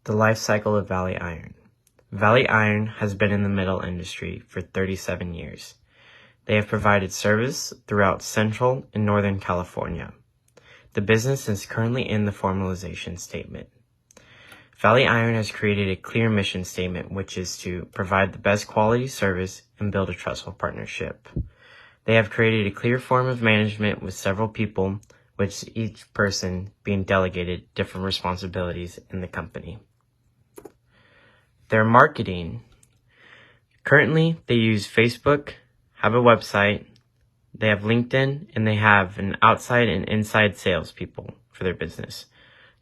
The life cycle of Valley Iron. Valley Iron has been in the metal industry for 37 years. They have provided service throughout Central and Northern California. The business is currently in the formalization statement. Valley Iron has created a clear mission statement, which is to provide the best quality service and build a trustful partnership. They have created a clear form of management with several people, with each person being delegated different responsibilities in the company. Their marketing. Currently, they use Facebook, have a website, they have LinkedIn, and they have an outside and inside salespeople for their business.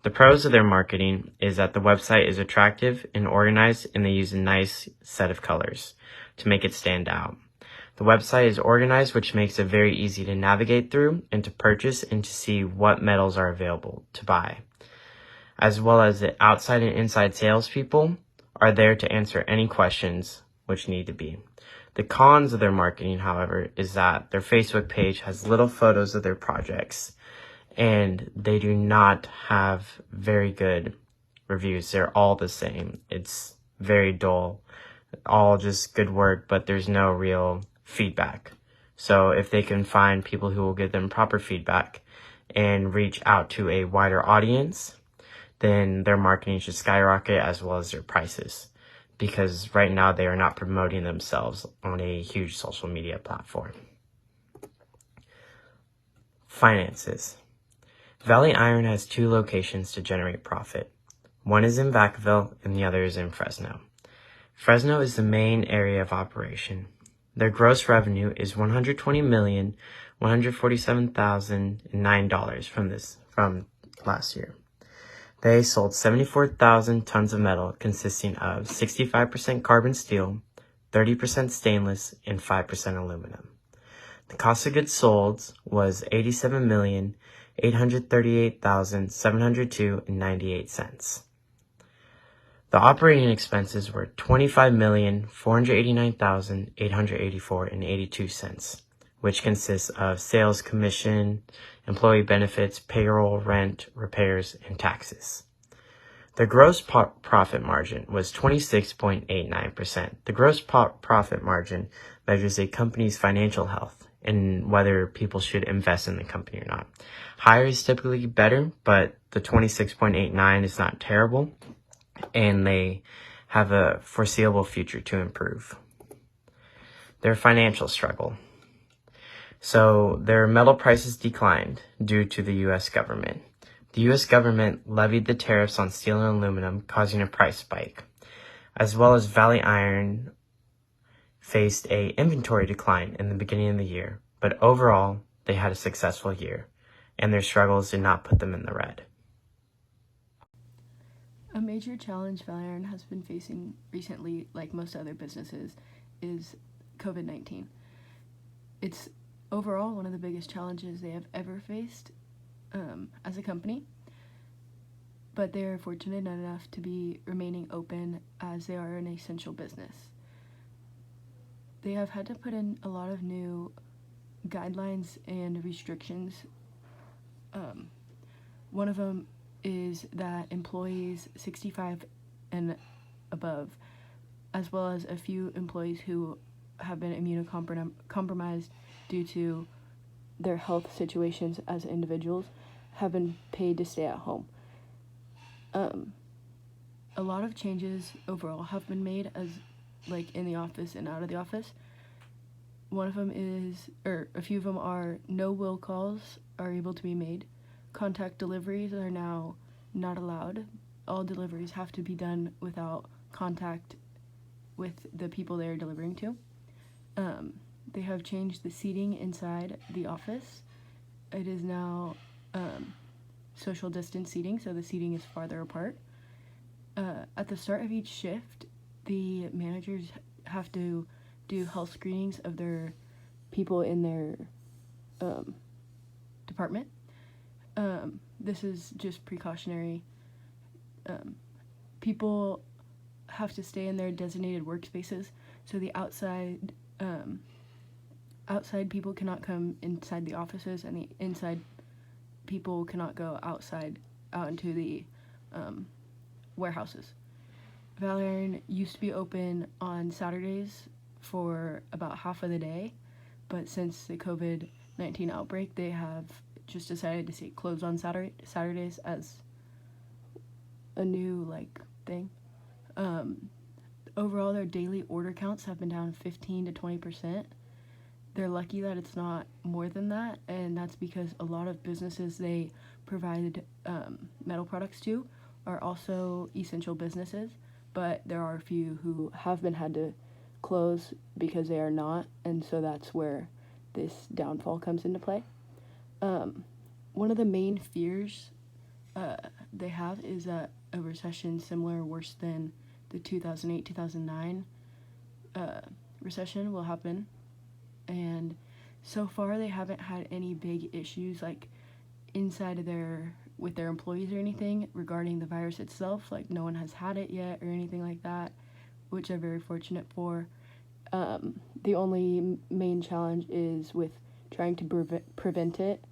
The pros of their marketing is that the website is attractive and organized, and they use a nice set of colors to make it stand out. The website is organized, which makes it very easy to navigate through and to purchase and to see what metals are available to buy. As well as the outside and inside salespeople are there to answer any questions which need to be. The cons of their marketing, however, is that their Facebook page has little photos of their projects, and they do not have very good reviews. They're all the same. It's very dull, all just good work, but there's no real feedback. So if they can find people who will give them proper feedback and reach out to a wider audience, then their marketing should skyrocket as well as their prices, because right now they are not promoting themselves on a huge social media platform. Finances. Valley Iron has 2 locations to generate profit. One is in Vacaville and the other is in Fresno. Fresno is the main area of operation. Their gross revenue is $120,147,009 from last year. They sold 74,000 tons of metal consisting of 65% carbon steel, 30% stainless, and 5% aluminum. The cost of goods sold was $87,838,702.98. The operating expenses were $25,489,884.82, which consists of sales commission, employee benefits, payroll, rent, repairs, and taxes. The gross profit margin was 26.89%. The gross profit margin measures a company's financial health and whether people should invest in the company or not. Higher is typically better, but the 26.89 is not terrible, and they have a foreseeable future to improve. Their financial struggle. So their metal prices declined due to the U.S. government. The U.S. government levied the tariffs on steel and aluminum, causing a price spike, as well as Valley Iron faced a inventory decline in the beginning of the year, but overall they had a successful year, and their struggles did not put them in the red. A major challenge Valley Iron has been facing recently, like most other businesses, is COVID-19. It's overall one of the biggest challenges they have ever faced as a company, but they are fortunate enough to be remaining open as they are an essential business. They have had to put in a lot of new guidelines and restrictions. One of them is that employees 65 and above, as well as a few employees who have been immunocompromised due to their health situations as individuals, have been paid to stay at home. A lot of changes overall have been made as like in the office and out of the office. One of them is, or a few of them are, no will calls are able to be made. Contact deliveries are now not allowed. All deliveries have to be done without contact with the people they are delivering to. They have changed the seating inside the office. It is now social distance seating, so the seating is farther apart. At the start of each shift, the managers have to do health screenings of their people in their department. This is just precautionary. People have to stay in their designated workspaces, so the outside people cannot come inside the offices, and the inside people cannot go out into the warehouses. Valley Iron used to be open on Saturdays for about half of the day, but since the COVID-19 outbreak, they have just decided to say close on Saturdays as a new thing. Overall, their daily order counts have been down 15 to 20%. They're lucky that it's not more than that, and that's because a lot of businesses they provide metal products to are also essential businesses, but there are a few who have been had to close because they are not, and so that's where this downfall comes into play. One of the main fears they have is that a recession similar or worse than the 2008-2009 recession will happen, and so far they haven't had any big issues inside of with their employees or anything regarding the virus itself. No one has had it yet or anything like that, which they're very fortunate for. The only main challenge is with trying to prevent it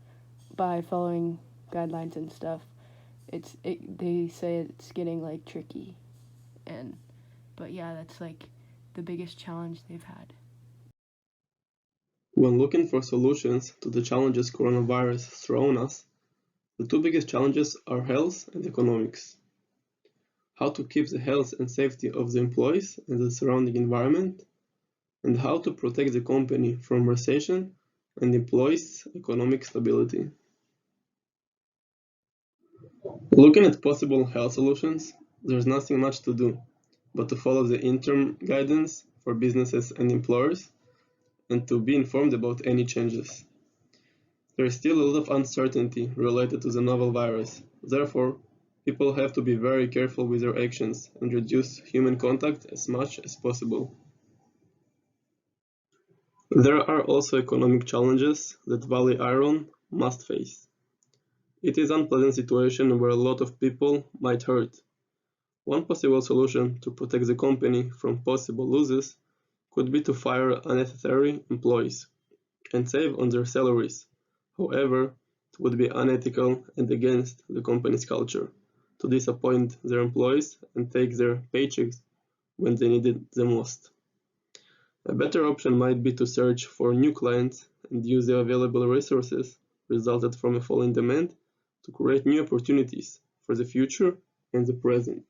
by following guidelines and stuff. They say it's getting tricky, but yeah, that's the biggest challenge they've had. When looking for solutions to the challenges coronavirus has thrown us, the two biggest challenges are health and economics. How to keep the health and safety of the employees and the surrounding environment, and how to protect the company from recession and employees' economic stability. Looking at possible health solutions, there's nothing much to do but to follow the interim guidance for businesses and employers and to be informed about any changes. There is still a lot of uncertainty related to the novel virus. Therefore, people have to be very careful with their actions and reduce human contact as much as possible. There are also economic challenges that Valley Iron must face. It is an unpleasant situation where a lot of people might hurt. One possible solution to protect the company from possible losses could be to fire unnecessary employees and save on their salaries. However, it would be unethical and against the company's culture to disappoint their employees and take their paychecks when they need it the most. A better option might be to search for new clients and use the available resources resulted from a fall in demand to create new opportunities for the future and the present.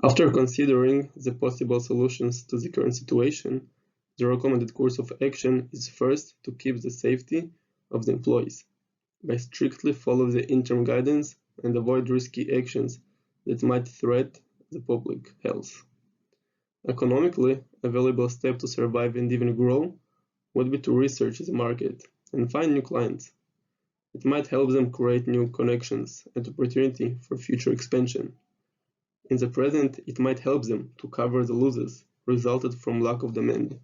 After considering the possible solutions to the current situation, the recommended course of action is first to keep the safety of the employees by strictly follow the interim guidance and avoid risky actions that might threaten the public health. Economically, a valuable step to survive and even grow would be to research the market and find new clients. It might help them create new connections and opportunity for future expansion. In the present, it might help them to cover the losses resulted from lack of demand.